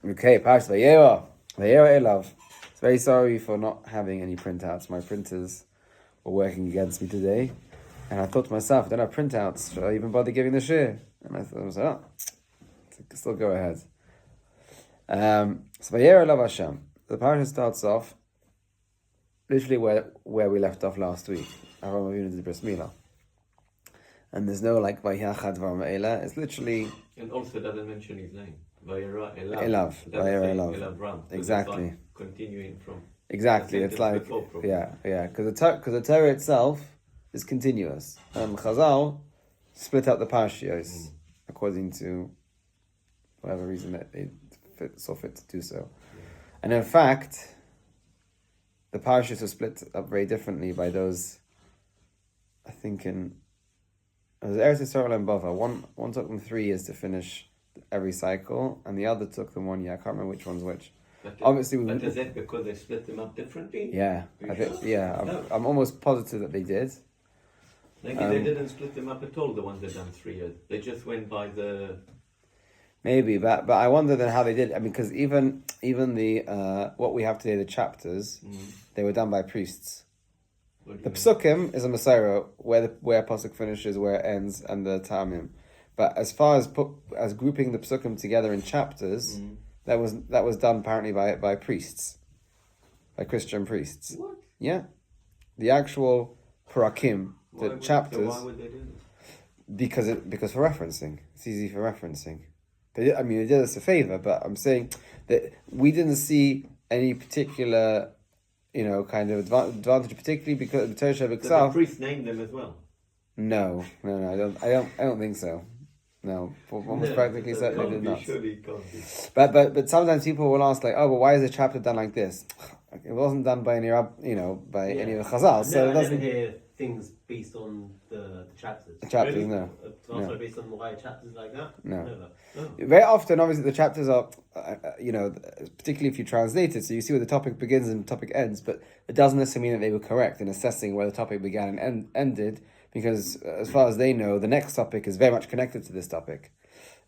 Okay, Parsha Vayero. Vayero Elav. Very sorry for not having any printouts. My printers were working against me today. And I thought to myself, I don't have printouts. Should I even bother giving the shir? And I thought, still go ahead. So Vayero Elav Hashem. The parsha starts off literally where we left off last week. Avraham Avinu did bris milah. And there's no like Vayachad V'Ama'ela. It's literally... And also doesn't mention his name. Vayero Elav. Vayero Elav. Exactly. Continuing from... Exactly. It's like... Yeah. Because the Torah itself is continuous. And Chazal split up the parshiyos according to whatever reason that they saw fit to do so. Yeah. And in fact, the parshiyos were split up very differently by those, I think it was Eretz Yisrael and Bava. One took them 3 years to finish every cycle, and the other took them 1 year. I can't remember which one's which. But Obviously, is that because they split them up differently? Yeah, I'm almost positive that they did. Maybe they didn't split them up at all. The ones that done 3 years, they just went by the. Maybe, but I wonder then how they did. I mean, because even the what we have today, the chapters, they were done by priests. The psukim is a Messiah where pasuk finishes, where it ends, and the tamim. But as far as grouping the psukim together in chapters, that was done apparently by priests, by Christian priests. What? Yeah, the actual parakim, chapters. Why would they do this? Because for referencing, it's easy for referencing. They did us a favor, but I'm saying that we didn't see any particular, kind of advantage, particularly because the Torah Did the priest named them as well? No, I don't think so. No, almost practically certainly did not. Surely it can't be. But sometimes people will ask like, oh, well, why is the chapter done like this? It wasn't done by any any of the Chazal, so it doesn't. I never hear things based on the chapters. The chapters, really? No. It's also based on why chapters like that? No. Never. Oh. Very often, obviously, the chapters are, particularly if you translate it, so you see where the topic begins and the topic ends, but it doesn't necessarily mean that they were correct in assessing where the topic began and ended, because as far as they know, the next topic is very much connected to this topic.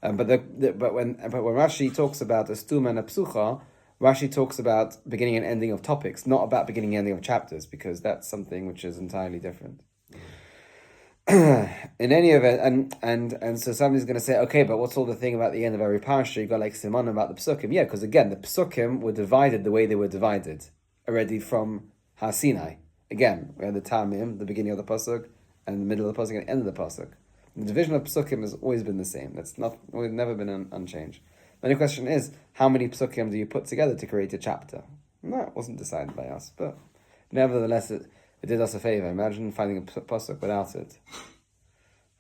But when Rashi talks about a stuma and a psucha, Rashi talks about beginning and ending of topics, not about beginning and ending of chapters, because that's something which is entirely different. In any event, and so somebody's going to say, okay, but what's all the thing about the end of every parasha? You got like siman about the psukim, yeah, because again, the psukim were divided the way they were divided already from Har Sinai. Again, we had the tamim, the beginning of the pasuk, and the middle of the pasuk, and the end of the pasuk. The division of psukim has always been the same. We've never been unchanged. The only question is, how many psukim do you put together to create a chapter? And that wasn't decided by us, but nevertheless, it did us a favor. Imagine finding a pasuk without it.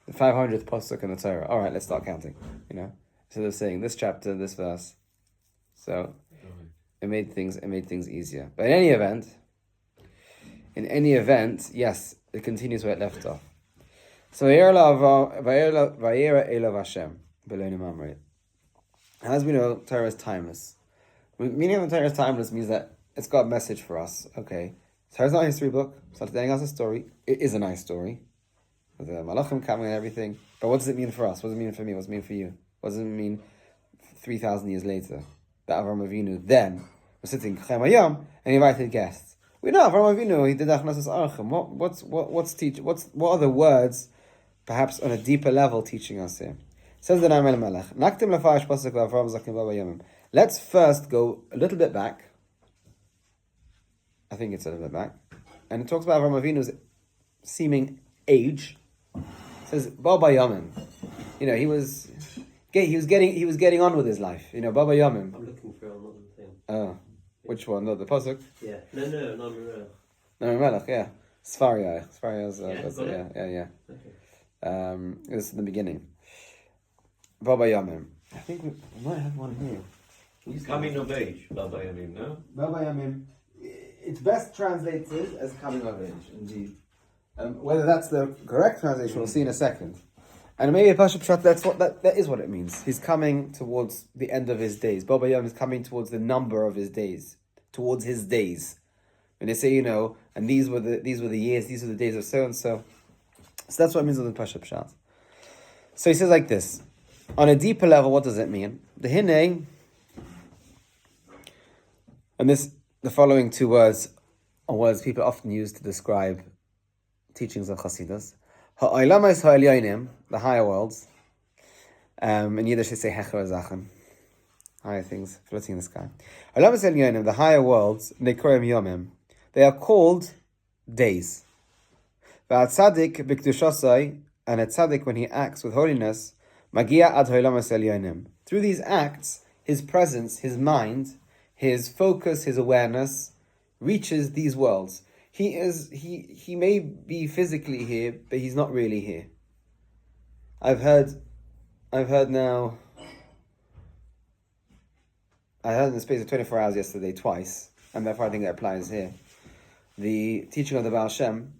The 500th pasuk in the Torah. All right, let's start counting. Instead of saying this chapter, this verse. So it made things easier. But in any event, yes, it continues where it left off. So Vayero Elav Hashem B'Elonim Amrit. As we know, Torah is timeless. Meaning of the Torah is timeless means that it's got a message for us. Okay, Torah is not a history book. It's not telling us a story. It is a nice story, with the malachim coming and everything. But what does it mean for us? What does it mean for me? What does it mean for you? What does it mean 3,000 years later? That Avraham Avinu then was sitting Chaim Hayom and he invited guests. We know Avraham Avinu, he did Achnasas Arachim. What are the words, perhaps on a deeper level, teaching us here? Says the Noam Elimelech, Naktim lefarish pasuk v'Avraham zakim baba yomim. Let's first go a little bit back. I think it's a little bit back, and it talks about Avraham Avinu's seeming age. It says baba yomim. He was getting on with his life. Baba yomim. I'm looking for another thing. Oh, which one? No, the pasuk. Yeah. No, Noam Elimelech. Yeah. Sfariya's. Yeah. Okay. This is the beginning. Baba Yamim. I think we might have one here. Coming of age, Baba Yamim, no? Baba Yamim. It's best translated as coming of age, indeed. Whether that's the correct translation, we'll see in a second. And maybe a Pasha Pshat, that is what it means. He's coming towards the end of his days. Baba Yamim is coming towards the number of his days, towards his days. When they say, and these were the years, these were the days of so and so. So that's what it means with the Pasha Pshat. So he says like this. On a deeper level, what does it mean? The Hinei, And the following two words are words people often use to describe teachings of Chassidus. Ha'olamas ha'elyonim, the higher worlds. In Yiddish they say hecher zachen, higher things floating in the sky. Ha'olamas ha'elyonim, the higher worlds, nekorim yomim, they are called days. V'atzadik b'kdushosai, and a tzaddik when he acts with holiness, magia ad ha'olamas ha'elyonim. Through these acts, his presence, his mind, his focus, his awareness reaches these worlds. He may be physically here, but he's not really here. I heard in the space of 24 hours yesterday twice, and therefore I think it applies here. The teaching of the Baal Shem,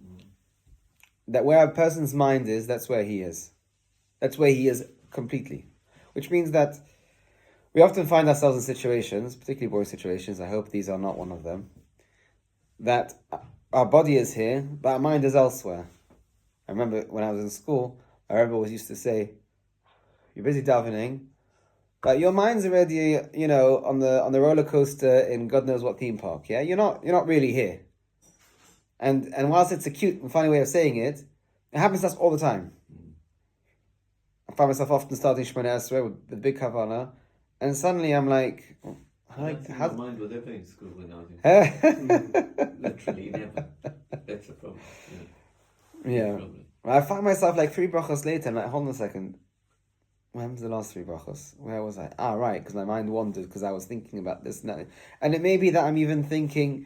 that where a person's mind is, that's where he is. That's where he is completely. Which means that we often find ourselves in situations, particularly boring situations, I hope these are not one of them, that our body is here, but our mind is elsewhere. I remember when I was in school, I remember always used to say, you're busy davening, but your mind's already, on the roller coaster in God knows what theme park, yeah? You're not really here. And whilst it's a cute and funny way of saying it, it happens to us all the time. I find myself often starting Shemona Esrei with big kavanah, and suddenly I'm like, how mind was ever in school when I was in literally never. That's the problem. Yeah. I find myself like 3 brachos later, I'm like, hold on a second. When was the last 3 brachos? Where was I? Right, because my mind wandered because I was thinking about this and that. And it may be that I'm even thinking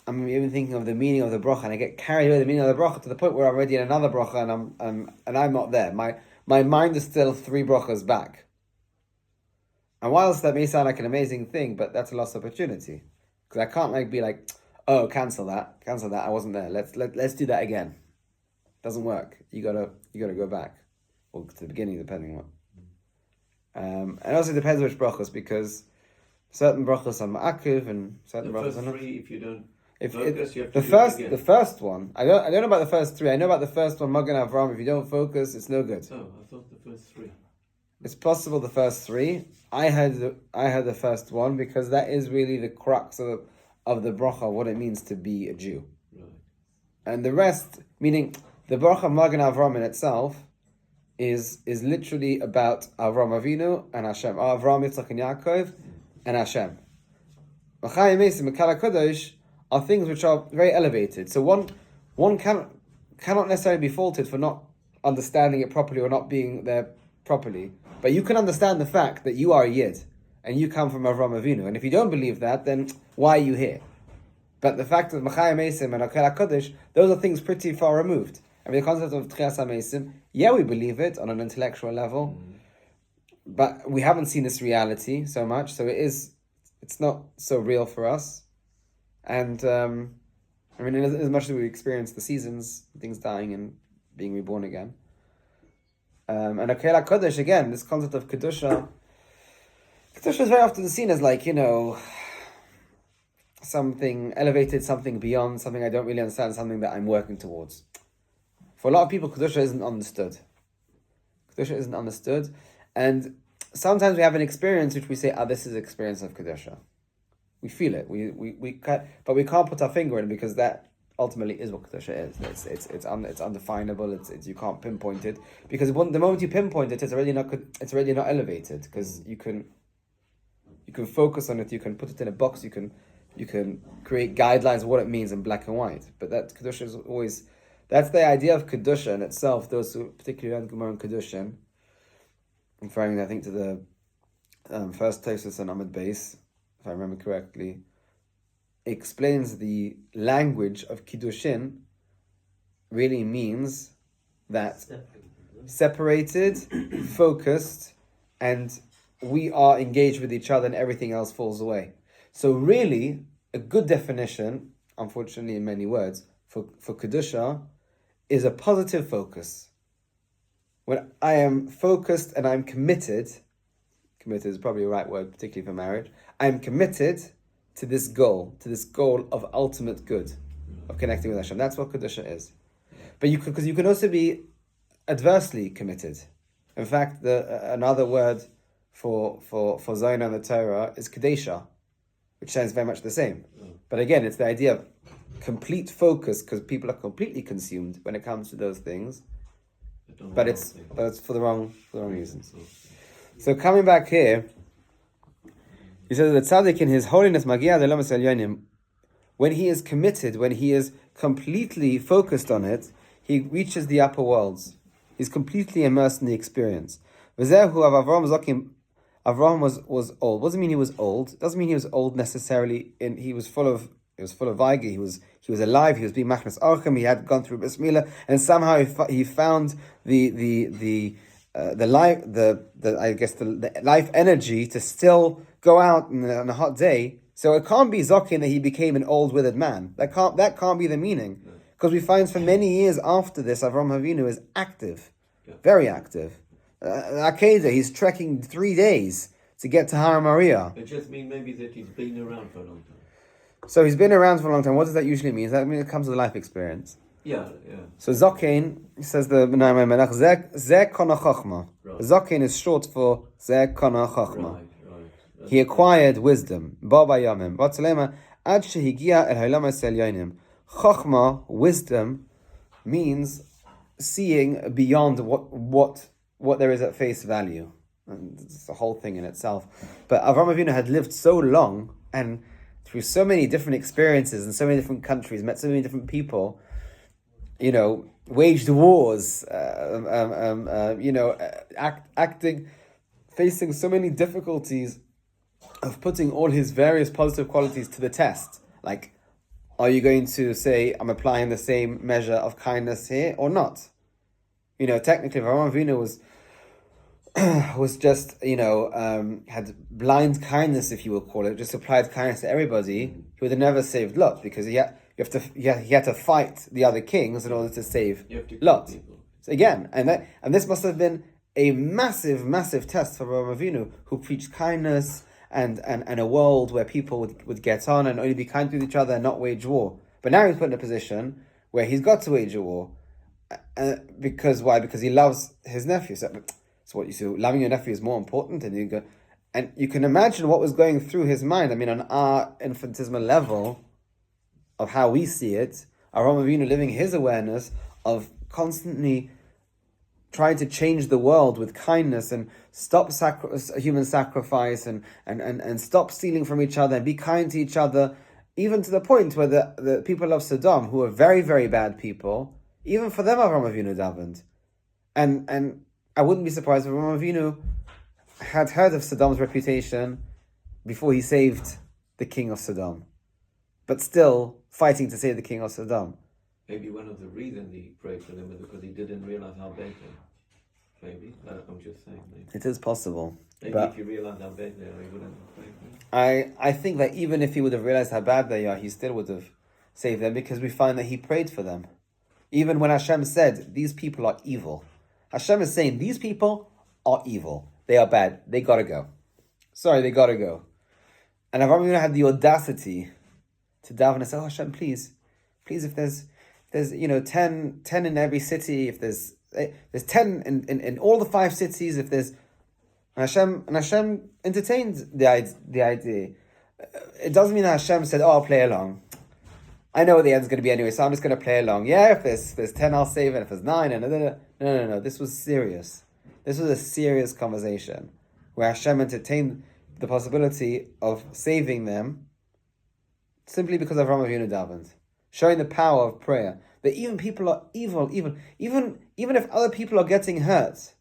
of the meaning of the bracha, and I get carried away with the meaning of the bracha to the point where I'm already in another bracha and I'm not there. My mind is still 3 brachos back. And whilst that may sound like an amazing thing, but that's a lost opportunity. Because I can't be like, oh, cancel that, I wasn't there. Let's do that again. Doesn't work. You gotta go back. Or to the beginning, depending on what. And also it depends which brachos, because certain brachos are ma'akiv and certain brachos are not. If you don't focus, you have to the first one, I don't know about the first 3. I know about the first one, Magen Avraham. If you don't focus, it's no good. Oh, I thought the first 3. It's possible the first 3. I had the first one because that is really the crux of the bracha, what it means to be a Jew. Right. And the rest, meaning the bracha Magen Avraham in itself, is literally about Avraham Avinu and Hashem. Avraham, Yitzchak, and Yaakov, and Hashem. Machayim Mesim and Kala Kodesh are things which are very elevated. So one cannot necessarily be faulted for not understanding it properly or not being there properly. But you can understand the fact that you are a Yid and you come from Avraham Avinu. And if you don't believe that, then why are you here? But the fact that Machayim Mesim and Akel HaKodesh, those are things pretty far removed. I mean, the concept of Tchias HaMesim, yeah, we believe it on an intellectual level, but we haven't seen this reality so much, so it's not so real for us. And, as much as we experience the seasons, things dying and being reborn again. And Akel HaKodesh, again, this concept of Kedusha is very often seen as something elevated, something beyond, something I don't really understand, something that I'm working towards. For a lot of people, Kedusha isn't understood. And sometimes we have an experience which we say, this is the experience of Kedusha. We feel it, but we can't put our finger in it because that ultimately is what Kedusha is. It's undefinable. It's you can't pinpoint it because the moment you pinpoint it, it's already not elevated because you can focus on it. You can put it in a box. You can create guidelines of what it means in black and white. But that Kedusha is always, that's the idea of Kedusha in itself. Those who particularly learn Gemara and Kedushin, referring I think to the first Tosfos on Amud Beis, if I remember correctly, explains the language of Kiddushin really means that separated, focused, and we are engaged with each other and everything else falls away. So really, a good definition, unfortunately in many words, for Kedusha is a positive focus. When I am focused and I'm committed is probably a right word, particularly for marriage, I'm committed to this goal of ultimate good, of connecting with Hashem. That's what Kedusha is. But you can also be adversely committed. In fact, another word for Zion and the Torah is Kadesha, which sounds very much the same. But again, it's the idea of complete focus, because people are completely consumed when it comes to those things. But it's for the wrong reasons. So coming back here, he says that tzaddik in his holiness magia de lomas elyonim, when he is committed, when he is completely focused on it, he reaches the upper worlds. He's completely immersed in the experience. V'zehu av Avraham zokim. Avraham was old. What does it mean he was old? It doesn't mean he was old necessarily. He was full of Vaigi. He was alive. He was being machnas archim. He had gone through Bris Milah, and somehow he found the life energy to still go out on a hot day. So it can't be zokin that he became an old withered man. That can't be the meaning, because we find for many years after this, Avraham Avinu is active, very active. Akedah, he's trekking 3 days to get to Har Maria. It just means maybe that he's been around for a long time. So he's been around for a long time. What does that usually mean? Does that mean it comes with life experience? Yeah. So Zokain, says the Noam Elimelech, Zeh Kona Chochma. Zokain is short for Zeh Kona Chochma. Right. He acquired wisdom. Baba Yamim. Batzalema, Ad Shehigia El Halam Yonim. Chochma, wisdom, means seeing beyond what there is at face value. And it's a whole thing in itself. But Avraham Avinu had lived so long and through so many different experiences in so many different countries, met so many different people, waged wars, acting, facing so many difficulties of putting all his various positive qualities to the test. Like, are you going to say, I'm applying the same measure of kindness here or not? Technically, Avraham Avinu was just, had blind kindness, if you will call it, just applied kindness to everybody. He would have never saved Lot, because he had to fight the other kings in order to save Lot. So again, and this must have been a massive, massive test for Avraham Avinu, who preached kindness and a world where people would get on and only be kind to each other and not wage war. But now he's put in a position where he's got to wage a war. Because why? Because he loves his nephew. So what you say, loving your nephew is more important, and you can imagine what was going through his mind. I mean, on our infinitesimal level of how we see it, Avraham Avinu living his awareness of constantly trying to change the world with kindness and stop human sacrifice and stop stealing from each other and be kind to each other, even to the point where the people of Sodom, who are very, very bad people, even for them Avraham Avinu davened. And I wouldn't be surprised if Avraham Avinu had heard of Sodom's reputation before he saved the king of Sodom, but still fighting to save the king of Sodom. Maybe one of the reasons he prayed for them is because he didn't realize how bad they are. Maybe. I'm just saying. Maybe. It is possible. Maybe but if you realize how bad they are, he wouldn't have prayed for them. I think that even if he would have realized how bad they are, he still would have saved them, because we find that he prayed for them. Even when Hashem said, these people are evil. Hashem is saying, these people are evil. They are bad. They gotta go. Sorry, they gotta go. And Avraham Avinu had the audacity to daven and say, oh Hashem, please, if there's 10 in every city, if there's 10 in all the 5 cities, if there's, and Hashem entertained the idea. It doesn't mean that Hashem said, oh, I'll play along. I know what the end's going to be anyway, so I'm just going to play along. Yeah, if there's 10, I'll save it. If there's 9, no. This was serious. This was a serious conversation where Hashem entertained the possibility of saving them simply because Avraham Avinu davened, showing the power of prayer. That even people are evil, even if other people are getting hurt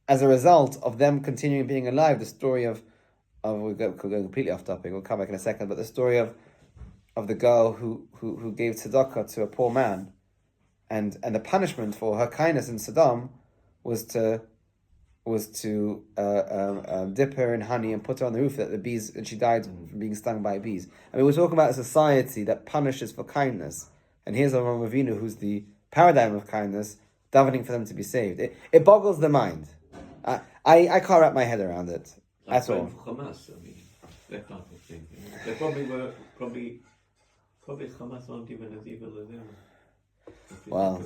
as a result of them continuing being alive. The story of we'll go completely off topic. We'll come back in a second. But the story of the girl who gave tzedakah to a poor man, and the punishment for her kindness in Sodom was to dip her in honey and put her on the roof, and she died from being stung by bees. I mean, we're talking about a society that punishes for kindness, and here's Avraham Avinu, who's the paradigm of kindness, davening for them to be saved. It boggles the mind. I can't wrap my head around it at all. For Hamas, I mean, that type of thing. They probably Hamas aren't even as evil as them. Well,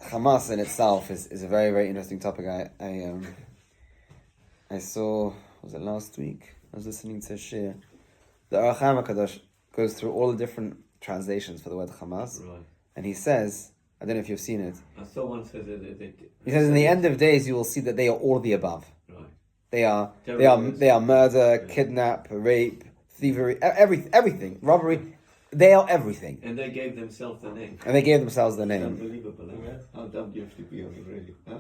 Hamas in itself is a very, very interesting topic. I saw was it last week? I was listening to Shir. The Avraham HaKadosh goes through all the different translations for the word Hamas, Right. and he says, I don't know if you've seen it. I saw one says that He says, in the end of days, you will see that they are all the above. Right. They are murder, kidnap, rape, thievery, everything, robbery. They are everything. And they gave themselves the name. And they gave themselves the It's name. unbelievable, eh? How dumb do you have to be on it, really? Huh?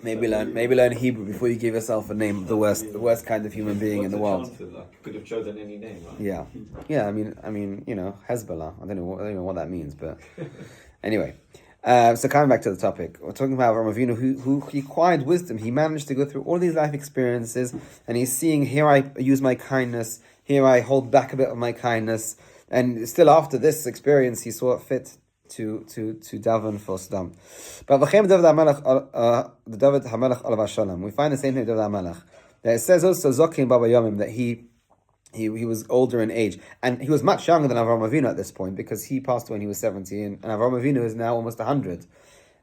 Maybe learn Hebrew before you give yourself a name of the worst kind of human being in the world. Chances, like, you could have chosen any name, right? Yeah. I mean, Hezbollah. I don't know what that means, but anyway. So coming back to the topic, we're talking about Avraham Avinu, who he acquired wisdom. He managed to go through all these life experiences, and he's seeing, here I use my kindness, here I hold back a bit of my kindness, and still after this experience, he saw it fit to daven for Saddam. But David HaMelech Olav HaShalom, we find the same thing with David HaMelech. It says also Zokim Baba Yomim that he was older in age, and he was much younger than Avraham Avinu at this point, because he passed away when he was 70, and Avraham Avinu is now almost 100.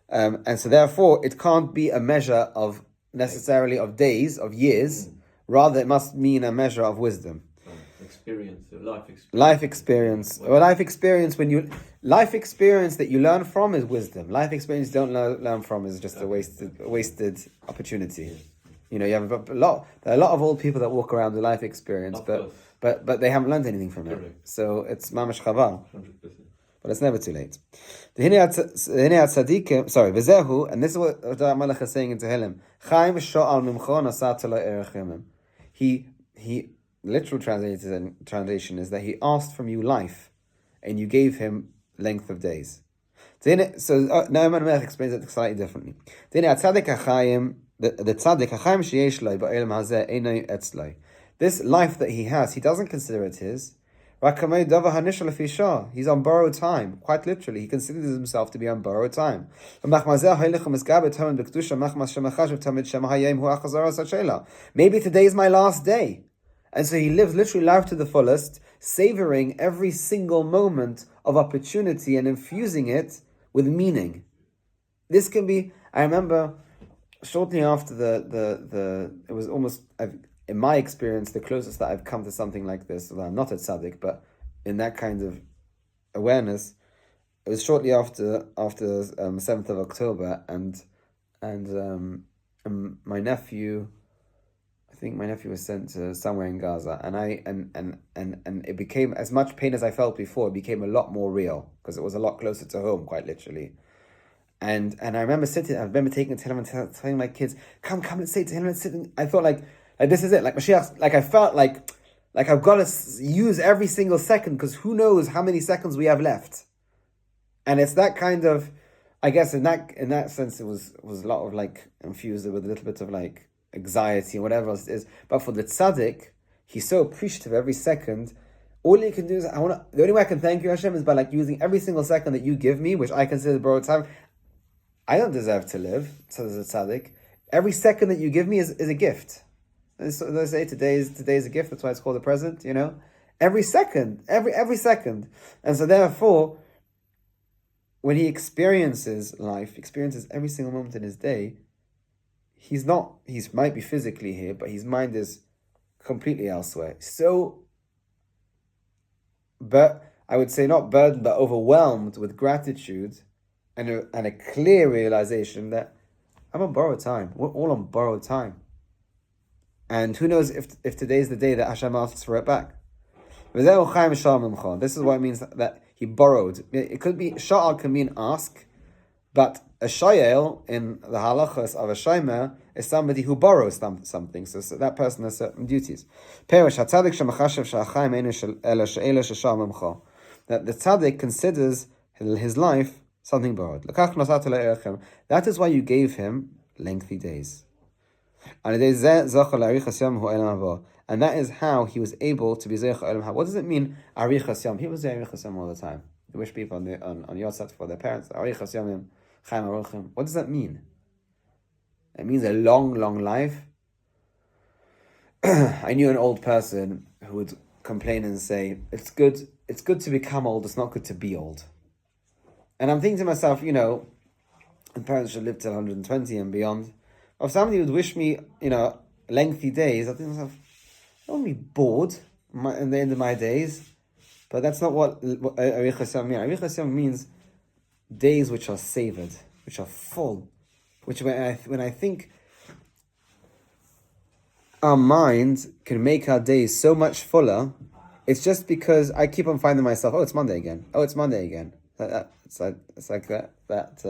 And so therefore, it can't be a measure of necessarily of days, of years, rather it must mean a measure of wisdom. Life experience that you learn from is wisdom. Life experience you don't learn from is just a wasted opportunity. You know, you have there are a lot of old people that walk around with life experience, but they haven't learned anything from it. Correct. So it's mamash chaval. 100%. But it's never too late. V'zehu, and this is what David HaMelech is saying in Tehillim. Chaim sho'al mimcho nasat lo erech yomim. He literal translation is that he asked from you life, and you gave him length of days. So Noam Elimelech explains it slightly differently. The tzaddik hachayim sheyesh lo ba'olam hazeh einay etzlo. This life that he has, he doesn't consider it his. He's on borrowed time, quite literally. He considers himself to be on borrowed time. Maybe today is my last day. And so he lives literally life to the fullest, savoring every single moment of opportunity and infusing it with meaning. This can be, I remember shortly after it was almost, in my experience, the closest that I've come to something like this. Well, I'm not a tzaddik, but in that kind of awareness, it was shortly after 7th of October, and my nephew, I think my nephew was sent to somewhere in Gaza, and it became, as much pain as I felt before, it became a lot more real, because it was a lot closer to home, quite literally. And I remember taking it to him and telling my kids, come and say it to him, and sitting. I thought like this is it, like Mashiach, like I felt like I've got to use every single second, because who knows how many seconds we have left. And it's that kind of, I guess in that sense, it was a lot of like infused with a little bit of like anxiety and whatever else it is. But for the tzaddik, he's so appreciative every second. All he can do is, the only way I can thank you, Hashem, is by like using every single second that you give me, which I consider borrowed time. I don't deserve to live, so as a tzaddik. Every second that you give me is a gift. So they say today is a gift, that's why it's called a present, you know? Every second. And so therefore, when he experiences life, experiences every single moment in his day, he might be physically here, but his mind is completely elsewhere. So, but I would say not burdened, but overwhelmed with gratitude and a clear realization that I'm on borrowed time. We're all on borrowed time. And who knows if today's the day that Hashem asks for it back. This is what it means that he borrowed. It could be, sha'al can mean ask, but a shayel in the halachas of a shaymer is somebody who borrows something. So that person has certain duties. That the tzaddik considers his life something borrowed. That is why you gave him lengthy days. And that is how he was able to be Zeich Olam Haba. What does it mean, Arichas Yom? People say Arichas Yom all the time. They wish people on Yotzat for their parents, Arichas Yomim, Chaim Aruchim. What does that mean? It means a long, long life. I knew an old person who would complain and say, it's good to become old, it's not good to be old. And I'm thinking to myself, the parents should live till 120 and beyond. If somebody would wish me, a lengthy days, I think to myself, I don't want to be bored in the end of my days. But that's not what Arich HaSiyam means. Arich HaSiyam means days which are savored, which are full, which when I think our mind can make our days so much fuller, it's just because I keep on finding myself, oh, it's Monday again. Oh, it's Monday again. It's like that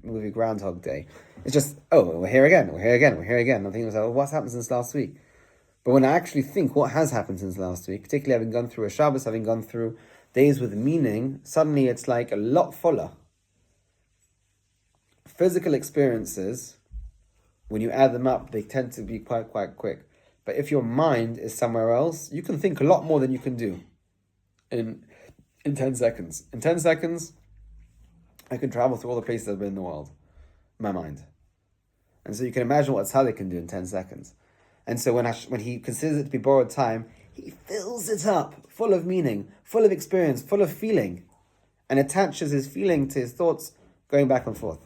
movie Groundhog Day. It's just, oh, we're here again. I'm thinking, well, what's happened since last week? But when I actually think what has happened since last week, particularly having gone through a Shabbos, having gone through days with meaning, suddenly it's like a lot fuller. Physical experiences, when you add them up, they tend to be quite quick. But if your mind is somewhere else, you can think a lot more than you can do in 10 seconds. In 10 seconds, I can travel through all the places I've been in the world, my mind. And so you can imagine what a tzaddik can do in 10 seconds. And so when he considers it to be borrowed time, he fills it up, full of meaning, full of experience, full of feeling, and attaches his feeling to his thoughts, going back and forth.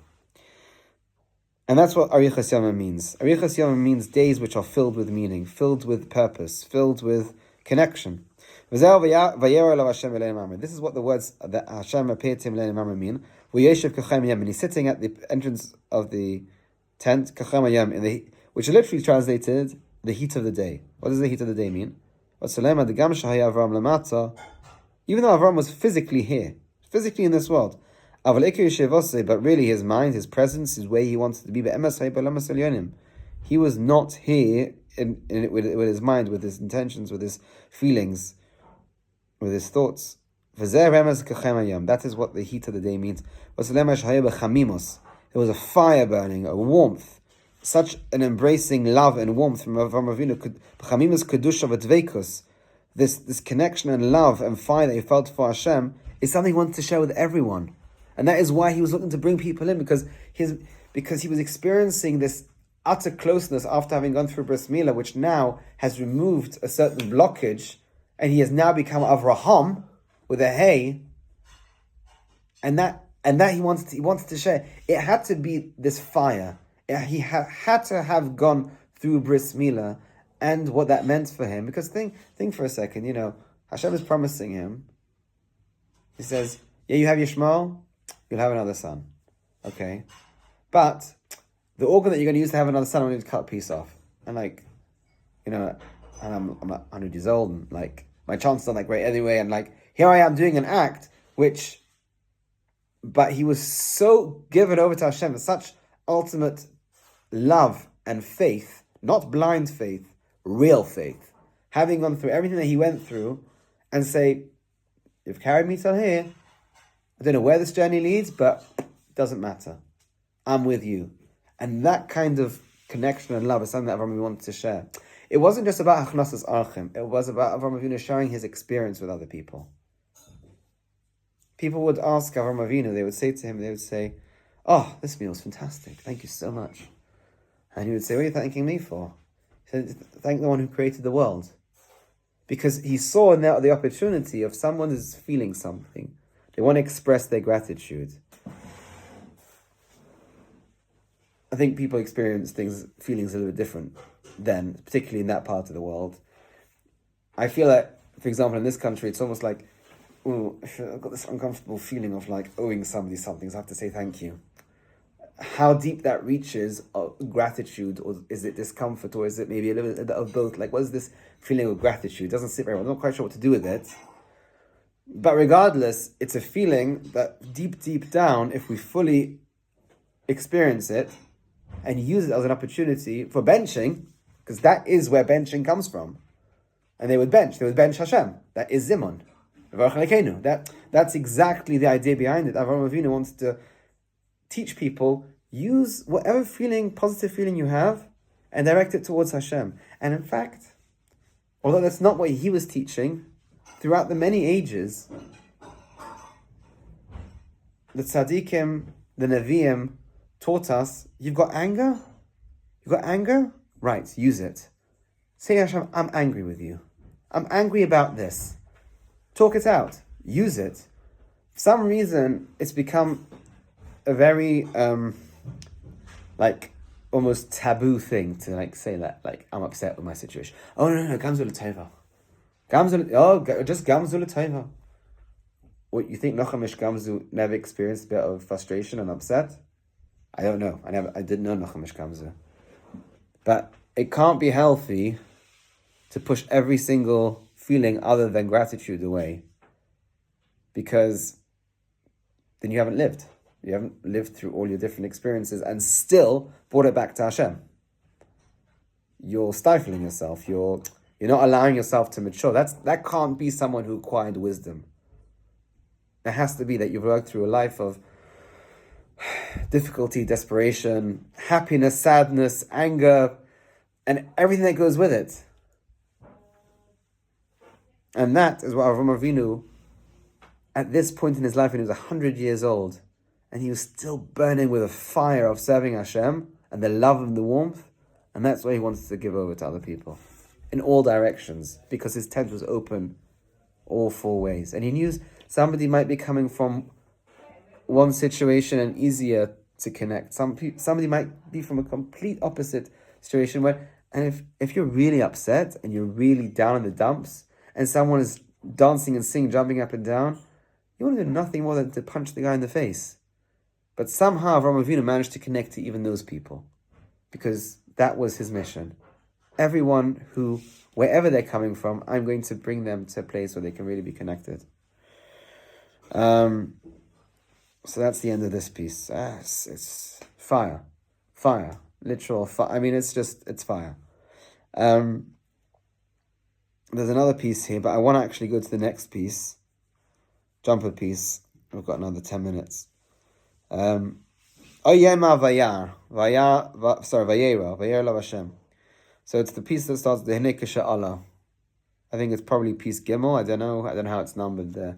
And that's what Arich HaSiyam means. Arich HaSiyam means days which are filled with meaning, filled with purpose, filled with connection. This is what the words that Hashem appeared to him mean. And he's sitting at the entrance of the tent, which is literally translated the heat of the day. What does the heat of the day mean? Even though Avraham was physically here, physically in this world, but really his mind, his presence, is where he wanted to be. He was not here with his mind, with his intentions, with his feelings, with his thoughts. That is what the heat of the day means. There was a fire burning, a warmth, such an embracing love and warmth from Avraham Avinu. This connection and love and fire that he felt for Hashem is something he wanted to share with everyone. And that is why he was looking to bring people in, because he was experiencing this utter closeness after having gone through Bris Milah, which now has removed a certain blockage, and he has now become Avraham with a hey, and that he wanted to share. It had to be this fire. He had to have gone through Bris Milah and what that meant for him. Because think for a second, Hashem is promising him. He says, yeah, you have Yishmael, you'll have another son. Okay. But the organ that you're going to use to have another son, I'm going to cut a piece off. And and I'm 100 years old, and my chances aren't great anyway, and here I am doing an act but he was so given over to Hashem with such ultimate love and faith, not blind faith, real faith, having gone through everything that he went through, and say, you've carried me till here, I don't know where this journey leads, but it doesn't matter. I'm with you. And that kind of connection and love is something that Avraham wanted to share. It wasn't just about Hachnasas Archim. It was about Avraham Avinu sharing his experience with other people. People would ask Avraham Avinu, they would say to him, oh, this meal is fantastic. Thank you so much. And he would say, what are you thanking me for? He said, thank the one who created the world. Because he saw in that the opportunity of someone is feeling something. They want to express their gratitude. I think people experience feelings a little bit different then, particularly in that part of the world. I feel like, for example, in this country, it's almost like, I've got this uncomfortable feeling of owing somebody something, so I have to say thank you. How deep that reaches gratitude, or is it discomfort, or is it maybe a little bit of both? What is this feeling of gratitude? It doesn't sit very well. I'm not quite sure what to do with it. But regardless, it's a feeling that deep down, if we fully experience it and use it as an opportunity for benching, because that is where benching comes from. And they would bench Hashem. That is Zimun. That's exactly the idea behind it. Avraham Avinu wants to teach people, use whatever positive feeling you have, and direct it towards Hashem. And in fact, although that's not what he was teaching, throughout the many ages, the tzaddikim, the neviim, taught us, you've got anger? Right, use it. Say, Hashem, I'm angry with you. I'm angry about this. Talk it out. Use it. For some reason, it's become a very, almost taboo thing to like say that, like, I'm upset with my situation. Oh no, gamzul teva. Just gamzul teva. What, you think Nochamish Gamzu never experienced a bit of frustration and upset? I don't know. I didn't know Nochamish Gamzu. But it can't be healthy to push every single feeling other than gratitude away, because then you haven't lived. You haven't lived through all your different experiences and still brought it back to Hashem. You're stifling yourself. You're not allowing yourself to mature. That can't be someone who acquired wisdom. It has to be that you've worked through a life of difficulty, desperation, happiness, sadness, anger, and everything that goes with it. And that is what Avraham Avinu, at this point in his life when he was 100 years old, and he was still burning with a fire of serving Hashem and the love and the warmth, and that's what he wanted to give over to other people in all directions, because his tent was open all four ways. And he knew somebody might be coming from one situation and easier to connect. Somebody might be from a complete opposite situation where, and if you're really upset and you're really down in the dumps, and someone is dancing and singing, jumping up and down, you want to do nothing more than to punch the guy in the face. But somehow Avraham Avinu managed to connect to even those people, because that was his mission. Everyone who, wherever they're coming from, I'm going to bring them to a place where they can really be connected. So that's the end of this piece. It's fire, literal fire. I mean, it's fire. There's another piece here, but I want to actually go to the next piece, jumper piece. We've got another 10 minutes. Vayero Hashem. So it's the piece that starts the Hinei Kisha'Allah. I think it's probably piece Gimel. I don't know how it's numbered there.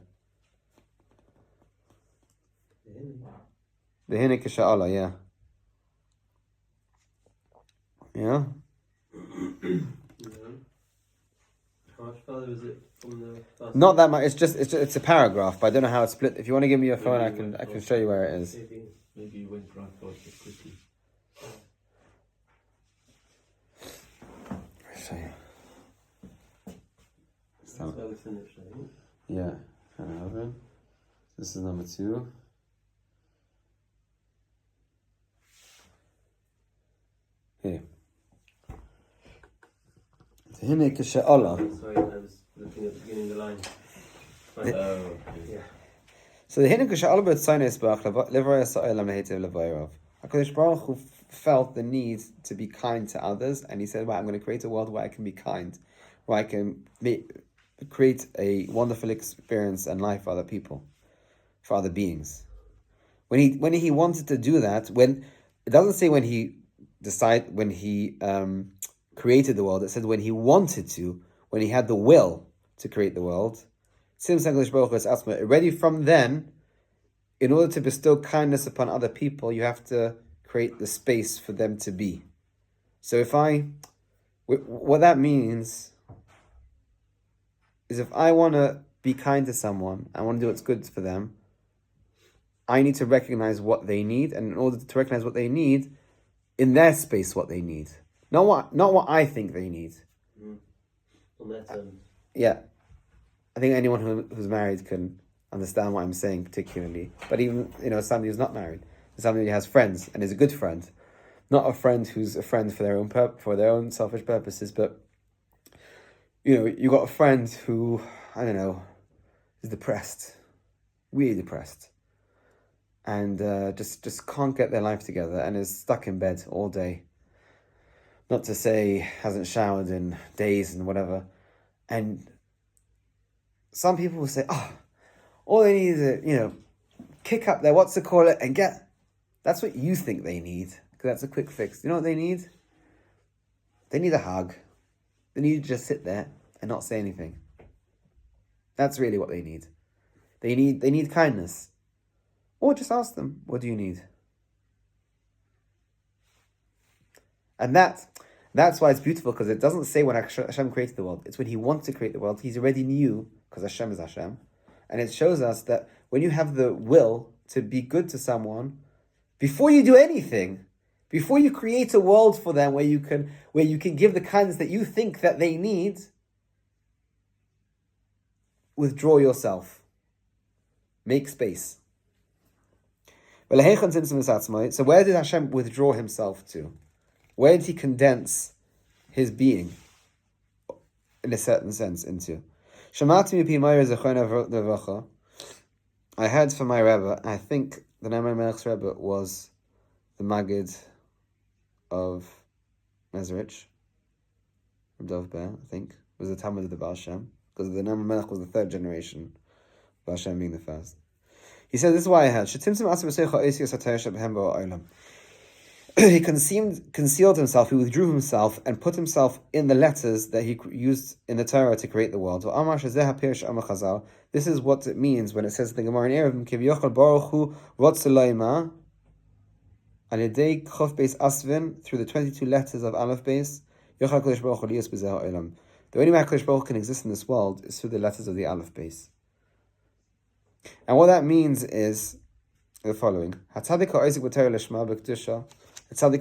The Hinei Kisha'Allah, yeah. Yeah. How much further is it from the first? Not that much. It's a paragraph, but I don't know how it's split. If you want to give me your phone, I can show you where it is. Maybe you went right for it quickly. So, That's where we finished, I think. yeah. This is number 2. Here. Hinei Kisha'Allah. Sorry, I was looking at the beginning of the line. Yeah. So the Hinei Kisha'Allah b'tzaynes b'ach levarei sa'olam lehetiv levayrov. HaKadosh Baruch Hu felt the need to be kind to others, and he said, "Well, I'm going to create a world where I can be kind, where I can create a wonderful experience and life for other people, for other beings." When he wanted to do that, it doesn't say when he created the world. It said when he wanted to, when he had the will to create the world. Already from then, in order to bestow kindness upon other people, you have to create the space for them to be. So what that means is, if I want to be kind to someone, I want to do what's good for them, I need to recognize what they need, and in order to recognize what they need, in their space, what they need, not what I think they need. On their terms. Yeah, I think anyone who's married can understand what I'm saying, particularly. But even somebody who's not married, somebody who has friends and is a good friend, not a friend who's a friend for their own selfish purposes, but you got a friend who, I don't know, is depressed, really depressed, and just can't get their life together and is stuck in bed all day. Not to say hasn't showered in days and whatever. And some people will say, all they need is kick up their and get. That's what you think they need, because that's a quick fix. You know what they need? They need a hug. They need to just sit there and not say anything. That's really what they need. They need kindness. Or just ask them, what do you need? And that's why it's beautiful, because it doesn't say when Hashem created the world. It's when he wants to create the world. He's already knew, because Hashem is Hashem. And it shows us that when you have the will to be good to someone, before you do anything, Before you create a world for them where you can give the kindness that you think that they need, withdraw yourself. Make space. So where did Hashem withdraw himself to? Where did he condense his being, in a certain sense, into? I heard from my Rebbe, I think the Noam Elimelech's Rebbe was the Maggid of Mezrich, Dov Ber, I think, was the Talmud of the Baal Shem, because the Noam Elimelech was the third generation, Baal Shem being the first. He said, this is why I heard. He concealed himself, he withdrew himself, and put himself in the letters that he used in the Torah to create the world. This is what it means when it says in the Gemara in Erevim, through the 22 letters of Aleph Beis, the only way HaKadosh Baruch Hu can exist in this world is through the letters of the Aleph Beis. And what that means is the following. The tzaddik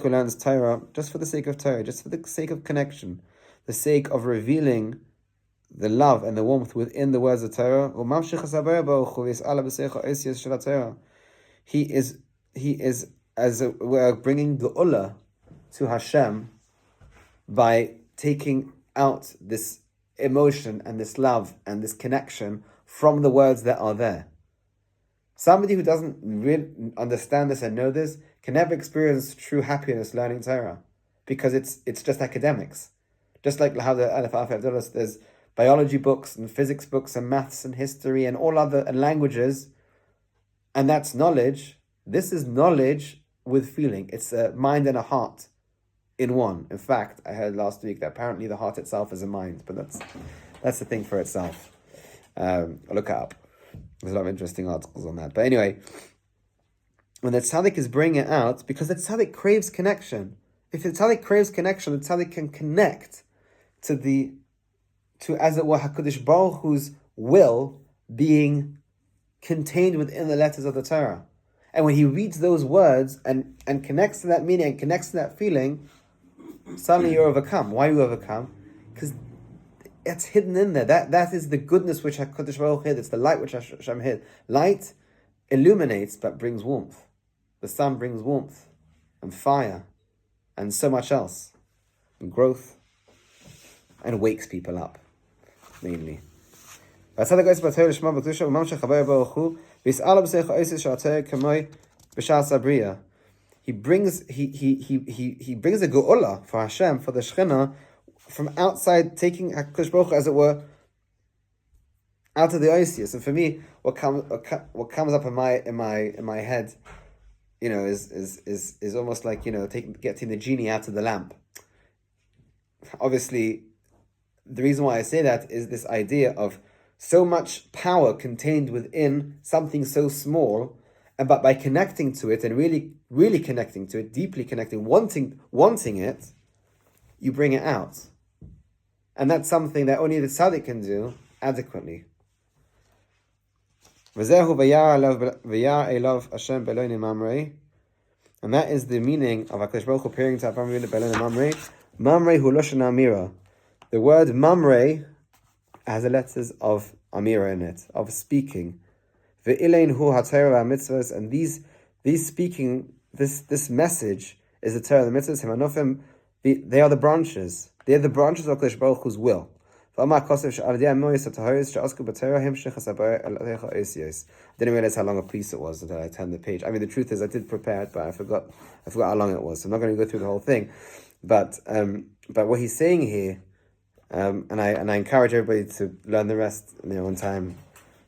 who learns Torah just for the sake of Torah, just for the sake of connection, the sake of revealing the love and the warmth within the words of Torah. He is as it were bringing geula to Hashem by taking out this emotion and this love and this connection from the words that are there. Somebody who doesn't really understand this and know this can never experience true happiness learning Torah, because it's just academics. Just like how the Aleph Alpha, there's biology books and physics books and maths and history and all other and languages, and that's knowledge. This is knowledge with feeling. It's a mind and a heart in one. In fact, I heard last week that apparently the heart itself is a mind, but that's the thing for itself. Look it up. There's a lot of interesting articles on that. But anyway, when the tzaddik is bringing it out, because the tzaddik craves connection. If the tzaddik craves connection, the tzaddik can connect to as it were HaKadosh Baruch Hu's will being contained within the letters of the Torah. And when he reads those words and connects to that meaning and connects to that feeling, suddenly you're overcome. Why are you overcome? Because it's hidden in there. That is the goodness which HaKadosh Baruch Hu hid. It's the light which Hashem hid. Light illuminates but brings warmth. The sun brings warmth and fire and so much else. And growth. And wakes people up. Mainly. He brings a geula for Hashem, for the Shekhinah, from outside, taking HaKadosh Baruch Hu, as it were, out of the Oisius. And for me, what comes up in my head, is almost like, getting the genie out of the lamp. Obviously, the reason why I say that is this idea of so much power contained within something so small, but by connecting to it and really, really connecting to it, deeply connecting, wanting it, you bring it out. And that's something that only the tzaddik can do adequately. And that is the meaning of HaKadosh Baruch Hu appearing to Avraham Avinu Mamre. Mamre hu lashon amira. The word mamre has the letters of amira in it, of speaking. Ve'ilein hu haTorah v'mitzvos, and these speaking, this message is the Torah, the mitzvos, himanofim. They are the branches. They are the branches of HaKadosh Baruch Hu's will. I didn't realize how long a piece it was until I turned the page. I mean, the truth is, I did prepare it, but I forgot how long it was. So I'm not going to go through the whole thing. But what he's saying here, and I encourage everybody to learn the rest in their own time.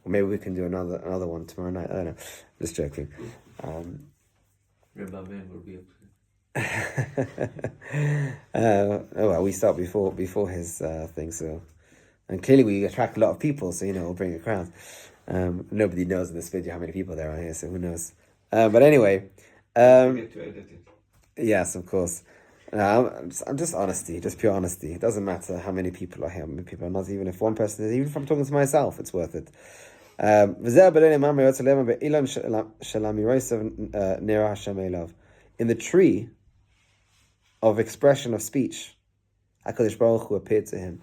Or maybe we can do another one tomorrow night. I don't know. Just joking. Rabbi Man will be upset. Well, we start before his thing, so. And clearly we attract a lot of people, so we'll bring a crowd. Nobody knows in this video how many people there are here, so who knows? But anyway, yes, of course. I'm just honesty, just pure honesty. It doesn't matter how many people are here, how many people are not. Even if one person is, even if I'm talking to myself, it's worth it. In the tree, of expression of speech. HaKadosh Baruch Hu appeared to him.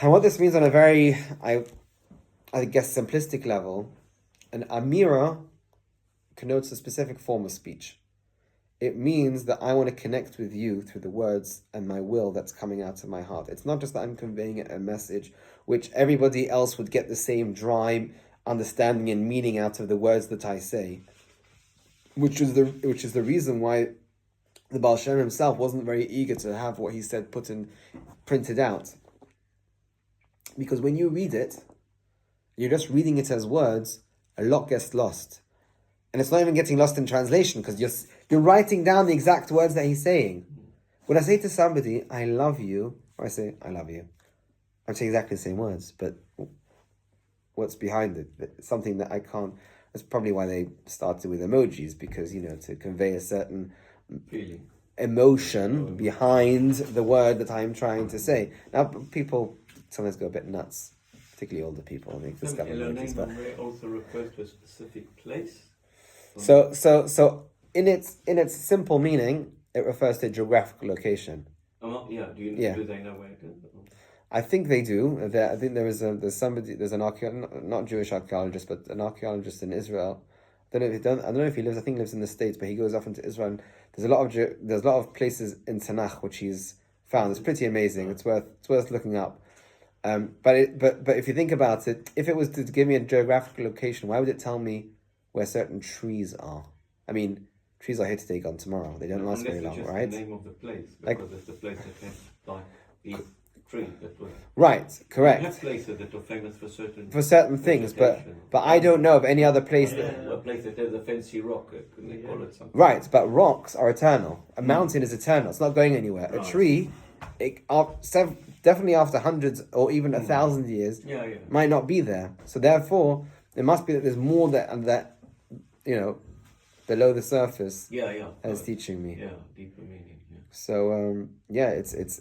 And what this means on a very, I guess, simplistic level, an amira connotes a specific form of speech. It means that I want to connect with you through the words and my will that's coming out of my heart. It's not just that I'm conveying a message which everybody else would get the same dry understanding and meaning out of the words that I say, which is the reason why the Baal Shem himself wasn't very eager to have what he said printed out. Because when you read it, you're just reading it as words, a lot gets lost. And it's not even getting lost in translation, because you're writing down the exact words that he's saying. When I say to somebody, I love you, or I say, I love you, I'm saying exactly the same words, but what's behind it? Something that I can't... That's probably why they started with emojis, because, to convey a certain feeling, emotion behind the word that I'm trying to say. Now, people sometimes go a bit nuts, particularly older people. They discover emojis, but also refers to a specific place. So in its simple meaning, it refers to a geographical location. Do they know where it is? I think they do. I think there's an not Jewish archaeologist, but an archaeologist in Israel. I don't know if he lives. I think he lives in the States, but he goes off into Israel. And there's a lot of places in Tanakh which he's found. It's pretty amazing. It's worth looking up. But if you think about it, if it was to give me a geographical location, why would it tell me where certain trees are? I mean, trees are here today, gone tomorrow. They don't last very long, right? The name of the place, because it's the place that came by the tree that was. Right, correct. You have places that are famous for certain things, but I don't know of any other place a place that has a fancy rock. They call it something. Right, but rocks are eternal. A mountain is eternal. It's not going anywhere. A tree, definitely after hundreds or even 1,000 years, might not be there. So therefore, it must be that there's more that below the surface. As teaching me. Yeah, deeper meaning. Yeah. So it's.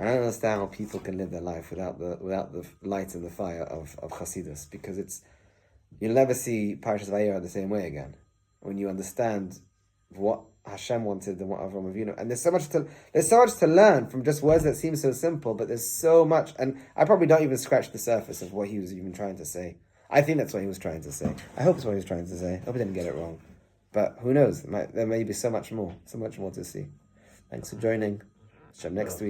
I don't understand how people can live their life without the light and the fire of Chassidus, because you'll never see Parashas Vayero the same way again when you understand what Hashem wanted and what Avraham Avinu. And there's so much to learn from just words that seem so simple, but there's so much, and I probably don't even scratch the surface of what he was even trying to say. I think that's what he was trying to say. I hope it's what he was trying to say. I hope I didn't get it wrong. But who knows? There may be so much more to see. Thanks for joining. Hashem next week.